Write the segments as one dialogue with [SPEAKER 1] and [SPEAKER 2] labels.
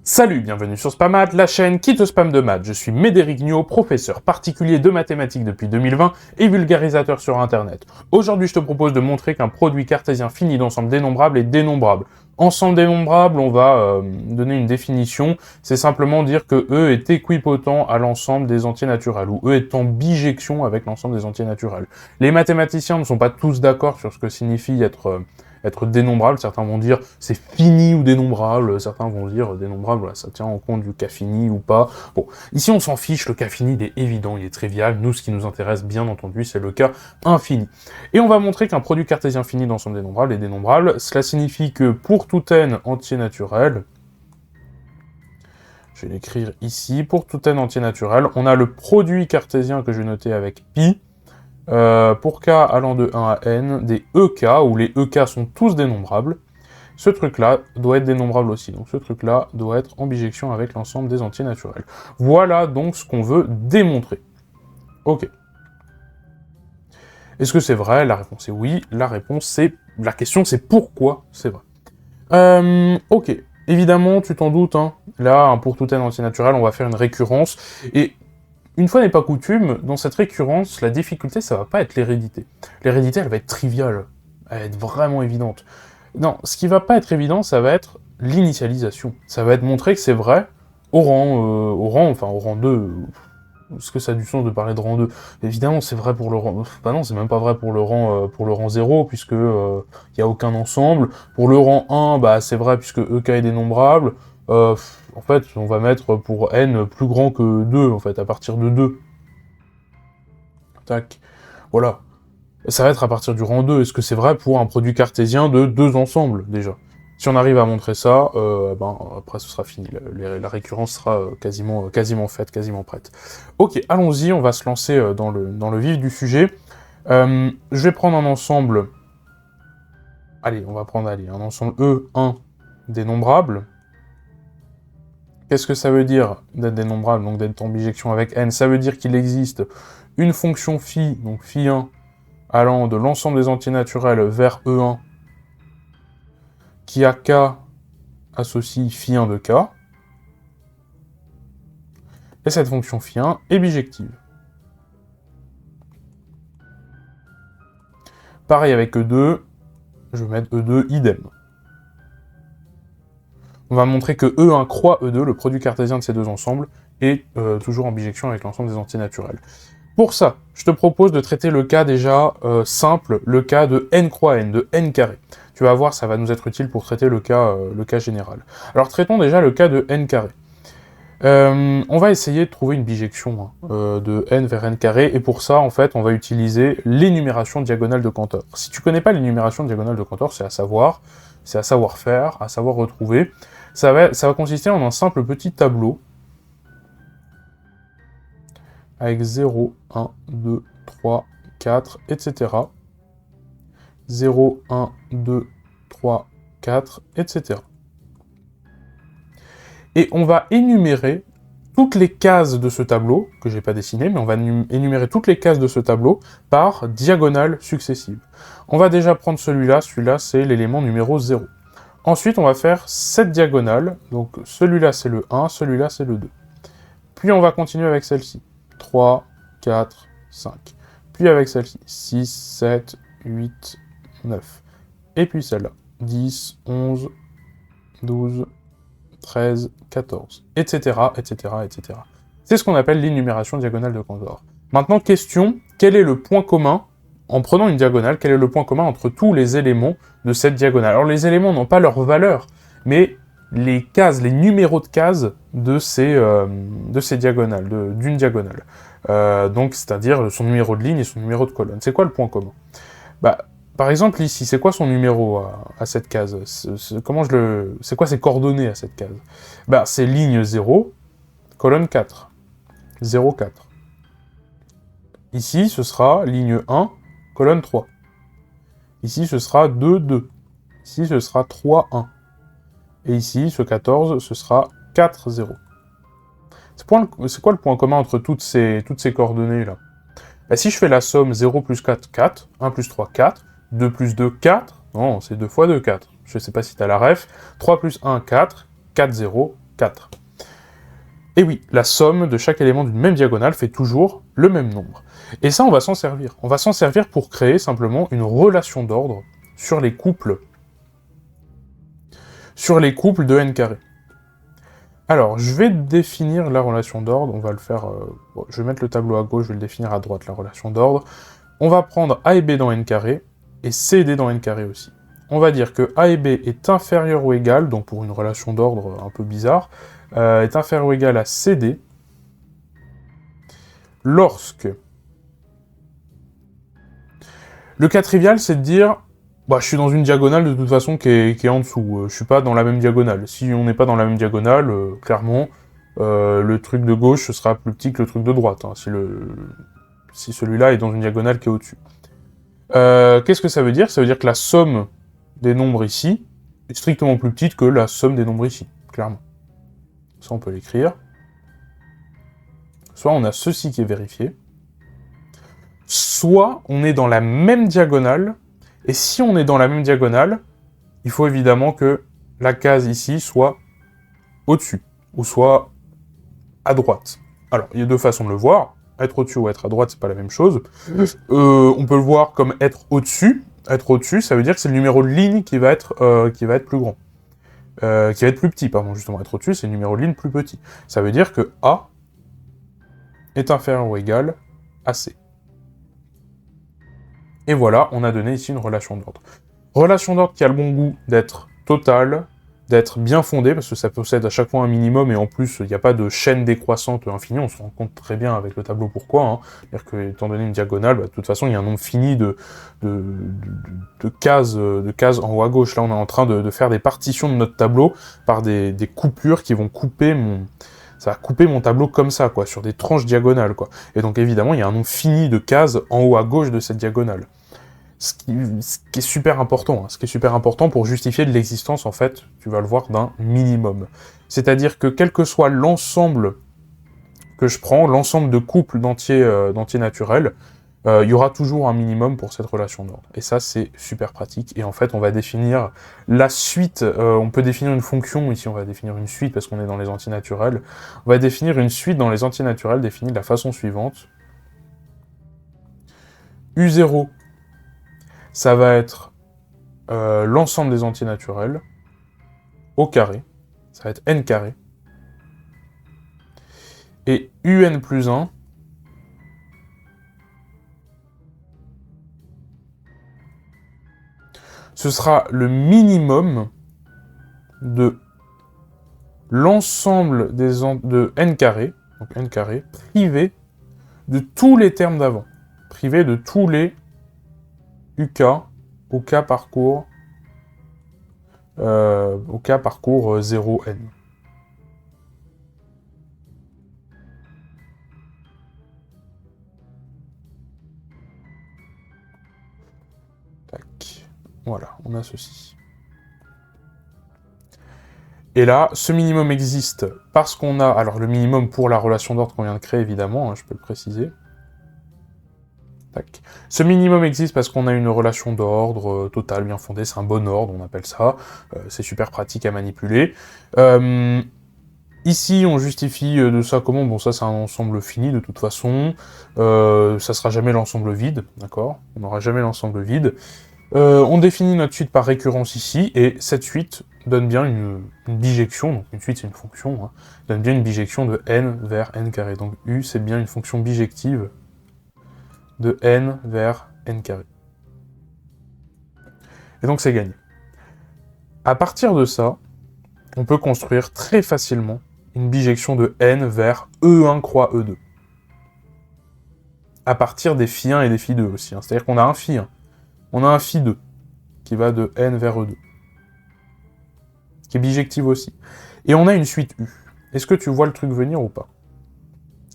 [SPEAKER 1] Salut, bienvenue sur Spamat, la chaîne qui te spam de maths. Je suis Médéric Niot, professeur particulier de mathématiques depuis 2020 et vulgarisateur sur internet. Aujourd'hui, je te propose de montrer qu'un produit cartésien fini d'ensemble dénombrable est dénombrable. Ensemble dénombrable, on va donner une définition, c'est simplement dire que E est équipotent à l'ensemble des entiers naturels, ou E est en bijection avec l'ensemble des entiers naturels. Les mathématiciens ne sont pas tous d'accord sur ce que signifie être dénombrable. Certains vont dire c'est fini ou dénombrable, certains vont dire dénombrable, voilà, ça tient en compte du cas fini ou pas. Bon, ici on s'en fiche, le cas fini il est évident, il est trivial, nous ce qui nous intéresse bien entendu c'est le cas infini. Et on va montrer qu'un produit cartésien fini d'ensemble dénombrable est dénombrable, cela signifie que pour tout n entier naturel, je vais l'écrire ici, pour tout n entier naturel, on a le produit cartésien que je vais noter avec pi, pour k allant de 1 à n, des EK, où les EK sont tous dénombrables, ce truc-là doit être dénombrable aussi. Donc ce truc-là doit être en bijection avec l'ensemble des entiers naturels. Voilà donc ce qu'on veut démontrer. Ok. Est-ce que c'est vrai? La réponse est oui. La question c'est pourquoi c'est vrai. Ok. Évidemment, tu t'en doutes, hein. Là, pour tout n entier naturel, on va faire une récurrence, et une fois n'est pas coutume, dans cette récurrence, la difficulté, ça va pas être l'hérédité. L'hérédité, elle va être triviale, elle va être vraiment évidente. Non, ce qui va pas être évident, ça va être l'initialisation. Ça va être montrer que c'est vrai au rang 2. Est-ce que ça a du sens de parler de rang 2? Évidemment, c'est vrai pour le rang... Bah non, c'est même pas vrai pour le rang 0, puisque y a aucun ensemble. Pour le rang 1, bah c'est vrai, puisque EK est dénombrable. En fait, on va mettre pour n plus grand que 2, en fait, à partir de 2. Tac. Voilà. Ça va être à partir du rang 2. Est-ce que c'est vrai pour un produit cartésien de 2 ensembles, déjà? Si on arrive à montrer ça, après ce sera fini. La récurrence sera quasiment faite, quasiment prête. Ok, allons-y, on va se lancer dans le vif du sujet. Je vais prendre un ensemble... Allez, on va prendre un ensemble E1 dénombrable. Qu'est-ce que ça veut dire d'être dénombrable, donc d'être en bijection avec n? Ça veut dire qu'il existe une fonction phi, donc phi1, allant de l'ensemble des entiers naturels vers E1, qui a k associe phi1 de k, et cette fonction phi1 est bijective. Pareil avec E2, je vais mettre E2 idem. On va montrer que E1 croix E2, le produit cartésien de ces deux ensembles, est toujours en bijection avec l'ensemble des entiers naturels. Pour ça, je te propose de traiter le cas déjà simple, le cas de n croix n, de n carré. Tu vas voir, ça va nous être utile pour traiter le cas général. Alors traitons déjà le cas de n carré. On va essayer de trouver une bijection de n vers n carré, et pour ça, en fait, on va utiliser l'énumération diagonale de Cantor. Si tu connais pas l'énumération diagonale de Cantor, c'est à savoir faire, à savoir retrouver. Ça va consister en un simple petit tableau avec 0, 1, 2, 3, 4, etc. 0, 1, 2, 3, 4, etc. Et on va énumérer toutes les cases de ce tableau, que j'ai pas dessiné, mais on va énumérer toutes les cases de ce tableau par diagonale successive. On va déjà prendre celui-là c'est l'élément numéro 0. Ensuite, on va faire cette diagonale, donc celui-là c'est le 1, celui-là c'est le 2. Puis on va continuer avec celle-ci, 3, 4, 5. Puis avec celle-ci, 6, 7, 8, 9. Et puis celle-là, 10, 11, 12, 13, 14, etc., etc., etc. C'est ce qu'on appelle l'énumération diagonale de Cantor. Maintenant, question, quel est le point commun, en prenant une diagonale, quel est le point commun entre tous les éléments de cette diagonale? Alors les éléments n'ont pas leur valeur, mais les cases, les numéros de cases de ces diagonales, d'une diagonale. Donc, c'est-à-dire son numéro de ligne et son numéro de colonne. C'est quoi le point commun? Par exemple, ici, c'est quoi son numéro à cette case? C'est quoi ses coordonnées à cette case? C'est ligne 0, colonne 4. 0, 4. Ici, ce sera ligne 1, colonne 3. Ici, ce sera 2, 2. Ici, ce sera 3, 1. Et ici, ce 14, ce sera 4, 0. C'est quoi le point commun entre toutes ces coordonnées-là? Si je fais la somme 0 plus 4, 4, 1 plus 3, 4, 2 plus 2, 4, non, c'est 2 fois 2, 4. Je sais pas si t'as la ref. 3 plus 1, 4, 4, 0, 4. Et oui, la somme de chaque élément d'une même diagonale fait toujours le même nombre. Et ça, on va s'en servir. On va s'en servir pour créer simplement une relation d'ordre sur les couples de n carré. Alors, je vais définir la relation d'ordre, on va le faire... bon, je vais mettre le tableau à gauche, je vais le définir à droite, la relation d'ordre. On va prendre a et b dans n carré, et c et d dans n carré aussi. On va dire que a et b est inférieur ou égal, donc pour une relation d'ordre un peu bizarre, est inférieur ou égal à CD, lorsque... Le cas trivial, c'est de dire, bah, je suis dans une diagonale de toute façon qui est en dessous, je suis pas dans la même diagonale. Si on n'est pas dans la même diagonale, clairement, le truc de gauche ce sera plus petit que le truc de droite, hein, si celui-là est dans une diagonale qui est au-dessus. Qu'est-ce que ça veut dire? Ça veut dire que la somme des nombres ici est strictement plus petite que la somme des nombres ici, clairement. Ça, on peut l'écrire. Soit on a ceci qui est vérifié, soit on est dans la même diagonale, et si on est dans la même diagonale, il faut évidemment que la case ici soit au-dessus, ou soit à droite. Alors, il y a deux façons de le voir. Être au-dessus ou être à droite, c'est pas la même chose. On peut le voir comme être au-dessus. Être au-dessus, ça veut dire que c'est le numéro de ligne qui va être plus grand. Qui va être plus petit, pardon, justement. Être au-dessus, c'est le numéro de ligne plus petit. Ça veut dire que A est inférieur ou égal à C. Et voilà, on a donné ici une relation d'ordre. Relation d'ordre qui a le bon goût d'être totale, d'être bien fondée, parce que ça possède à chaque fois un minimum, et en plus, il n'y a pas de chaîne décroissante infinie, on se rend compte très bien avec le tableau pourquoi, hein. C'est-à-dire que, étant donné une diagonale, bah, de toute façon, il y a un nombre fini de cases en haut à gauche. Là, on est en train de faire des partitions de notre tableau par des coupures qui vont couper ça va couper mon tableau comme ça, quoi, sur des tranches diagonales, quoi. Et donc, évidemment, il y a un nombre fini de cases en haut à gauche de cette diagonale. Ce qui est super important, hein, ce qui est super important pour justifier de l'existence, en fait, tu vas le voir, d'un minimum. C'est-à-dire que quel que soit l'ensemble que je prends, l'ensemble de couples d'entiers naturels, il y aura toujours un minimum pour cette relation d'ordre. Et ça, c'est super pratique. Et en fait, on va définir la suite, on peut définir une fonction, ici on va définir une suite parce qu'on est dans les entiers naturels. On va définir une suite dans les entiers naturels définie de la façon suivante. U0, ça va être l'ensemble des entiers naturels au carré, ça va être n carré. Et un plus 1, ce sera le minimum de l'ensemble de n carré, donc n carré, privé de tous les termes d'avant, privé de tous les UK au cas parcours 0n. Tac. Voilà, on a ceci. Et là, ce minimum existe parce qu'on a... Alors, le minimum pour la relation d'ordre qu'on vient de créer, évidemment, hein, je peux le préciser. Tac. Ce minimum existe parce qu'on a une relation d'ordre totale, bien fondée, c'est un bon ordre, on appelle ça. C'est super pratique à manipuler. Ici, on justifie de ça comment? Bon, ça, c'est un ensemble fini, de toute façon. Ça sera jamais l'ensemble vide, d'accord? On n'aura jamais l'ensemble vide. On définit notre suite par récurrence ici, et cette suite donne bien une bijection, donc une suite c'est une fonction, hein, donne bien une bijection de n vers n carré. Donc U, c'est bien une fonction bijective de n vers n carré. Et donc c'est gagné. À partir de ça, on peut construire très facilement une bijection de n vers E1 croix E2. À partir des phi1 et des phi2 aussi, hein. C'est-à-dire qu'on a un phi1. On a un phi2 qui va de n vers E2, qui est bijective aussi. Et on a une suite U. Est-ce que tu vois le truc venir ou pas?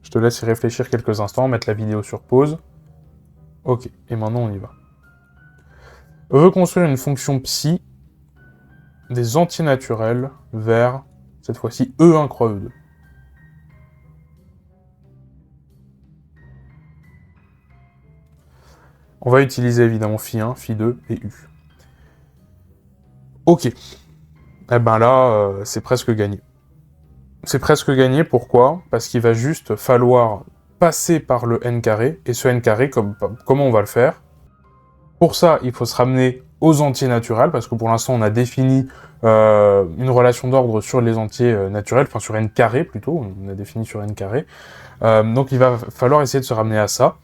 [SPEAKER 1] Je te laisse y réfléchir quelques instants, mettre la vidéo sur pause. Ok, et maintenant on y va. On veut construire une fonction psi des entiers naturels vers, cette fois-ci, E1 croix E2. On va utiliser évidemment phi1, phi2 et U. Ok. Eh ben là, c'est presque gagné. c'est presque gagné. Pourquoi? Parce qu'il va juste falloir passer par le n carré, et ce n carré, comment on va le faire? Pour ça, il faut se ramener aux entiers naturels, parce que pour l'instant, on a défini une relation d'ordre sur les entiers naturels, enfin sur n carré plutôt, on a défini sur n carré. Donc il va falloir essayer de se ramener à ça.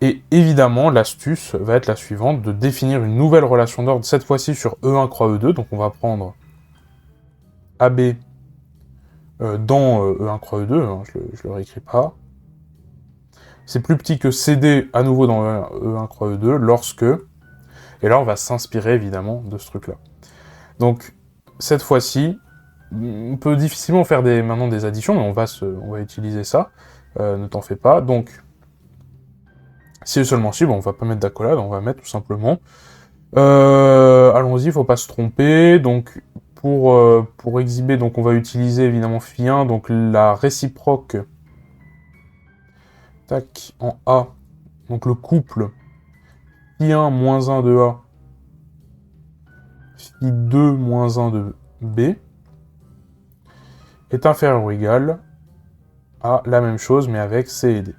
[SPEAKER 1] Et évidemment, l'astuce va être la suivante, de définir une nouvelle relation d'ordre, cette fois-ci sur E1 croix E2, donc on va prendre AB dans E1 croix E2, hein, je le réécris pas. C'est plus petit que CD à nouveau dans E1 croix E2, lorsque... Et là, on va s'inspirer évidemment de ce truc-là. Donc, cette fois-ci, on peut difficilement faire maintenant des additions, mais on va utiliser ça, ne t'en fais pas. Donc, si et seulement si, bon, on va pas mettre d'accolade, on va mettre tout simplement. Allons-y, faut pas se tromper. Donc, pour exhiber, donc on va utiliser évidemment phi1, donc la réciproque, tac, en A, donc le couple phi1 moins 1 de A, phi2 moins 1 de B, est inférieur ou égal à la même chose, mais avec C et D.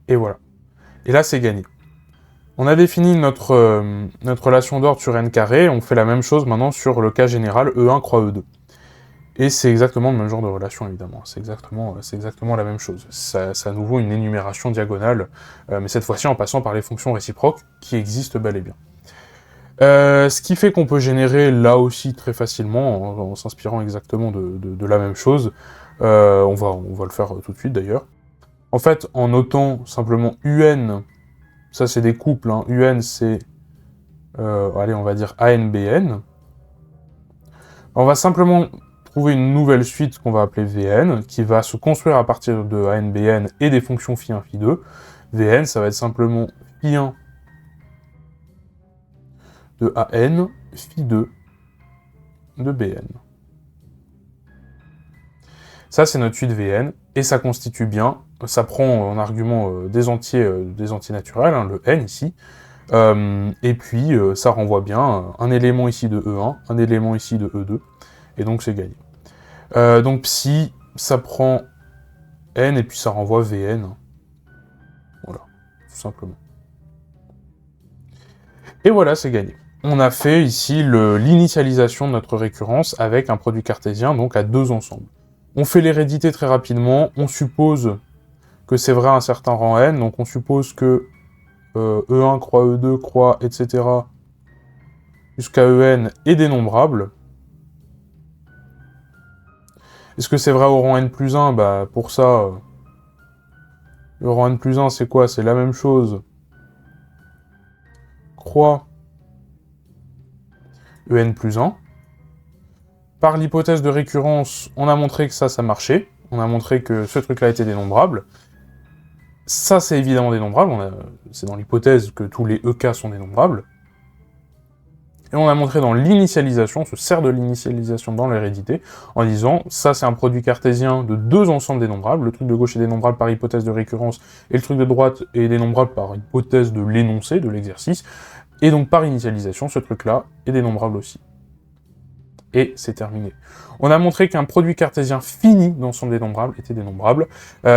[SPEAKER 1] Et voilà. Et là, c'est gagné. On a défini notre relation d'ordre sur n carré, on fait la même chose maintenant sur le cas général E1 croix E2. Et c'est exactement le même genre de relation, évidemment. C'est exactement la même chose. C'est à nouveau une énumération diagonale, mais cette fois-ci en passant par les fonctions réciproques, qui existent bel et bien. Ce qui fait qu'on peut générer là aussi très facilement, en s'inspirant exactement de la même chose. On va le faire tout de suite d'ailleurs. En fait, en notant simplement UN, ça c'est des couples, hein. UN c'est, allez, on va dire ANBN. On va simplement trouver une nouvelle suite qu'on va appeler VN, qui va se construire à partir de ANBN et des fonctions phi1, phi2. VN, ça va être simplement phi1 de AN, phi2 de BN. Ça, c'est notre suite VN, et ça constitue bien, ça prend en argument des entiers naturels, hein, le N ici, et puis ça renvoie bien un élément ici de E1, un élément ici de E2, et donc c'est gagné. Donc psi, ça prend N, et puis ça renvoie Vn. Voilà, tout simplement. Et voilà, c'est gagné. On a fait ici l'initialisation de notre récurrence avec un produit cartésien, donc à deux ensembles. On fait l'hérédité très rapidement, on suppose que c'est vrai à un certain rang n, donc on suppose que E1 croix E2 croix, etc. jusqu'à En est dénombrable. Est-ce que c'est vrai au rang n plus 1? Bah pour ça, le rang n plus 1 c'est quoi? C'est la même chose. Croix En plus 1. Par l'hypothèse de récurrence, on a montré que ça marchait. On a montré que ce truc-là était dénombrable. Ça, c'est évidemment dénombrable. C'est dans l'hypothèse que tous les EK sont dénombrables. Et on a montré dans l'initialisation, on se sert de l'initialisation dans l'hérédité, en disant, ça c'est un produit cartésien de deux ensembles dénombrables, le truc de gauche est dénombrable par hypothèse de récurrence, et le truc de droite est dénombrable par hypothèse de l'énoncé, de l'exercice, et donc par initialisation, ce truc-là est dénombrable aussi. Et c'est terminé. On a montré qu'un produit cartésien fini d'ensemble dénombrable était dénombrable.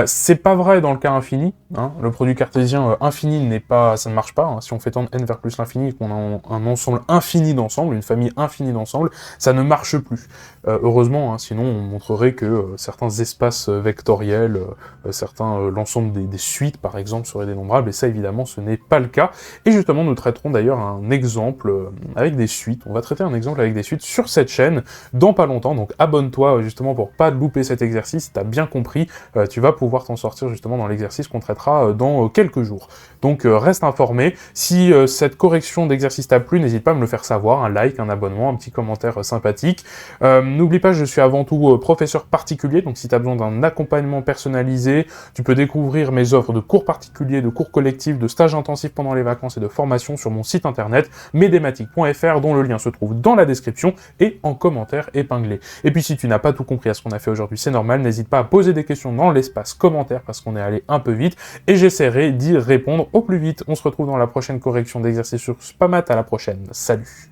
[SPEAKER 1] C'est pas vrai dans le cas infini. Hein. Le produit cartésien infini ça ne marche pas. Hein. Si on fait tendre n vers plus l'infini et qu'on a un ensemble infini d'ensemble, une famille infinie d'ensemble, ça ne marche plus. Heureusement, hein, sinon on montrerait que certains espaces vectoriels, l'ensemble des suites par exemple seraient dénombrables, et ça évidemment ce n'est pas le cas. Et justement nous traiterons d'ailleurs un exemple avec des suites. On va traiter un exemple avec des suites sur cette chaîne dans pas longtemps, donc abonne-toi justement pour pas louper cet exercice. Si t'as bien compris, tu vas pouvoir t'en sortir justement dans l'exercice qu'on traitera dans quelques jours. Donc reste informé. Si cette correction d'exercice t'a plu, n'hésite pas à me le faire savoir, un like, un abonnement, un petit commentaire sympathique. N'oublie pas, je suis avant tout professeur particulier, donc si tu as besoin d'un accompagnement personnalisé, tu peux découvrir mes offres de cours particuliers, de cours collectifs, de stages intensifs pendant les vacances et de formation sur mon site internet medematic.fr, dont le lien se trouve dans la description et en commentaire épinglé. Et puis si tu n'as pas tout compris à ce qu'on a fait aujourd'hui, c'est normal, n'hésite pas à poser des questions dans l'espace commentaire parce qu'on est allé un peu vite et j'essaierai d'y répondre au plus vite. On se retrouve dans la prochaine correction d'exercice sur Spamat, à la prochaine. Salut!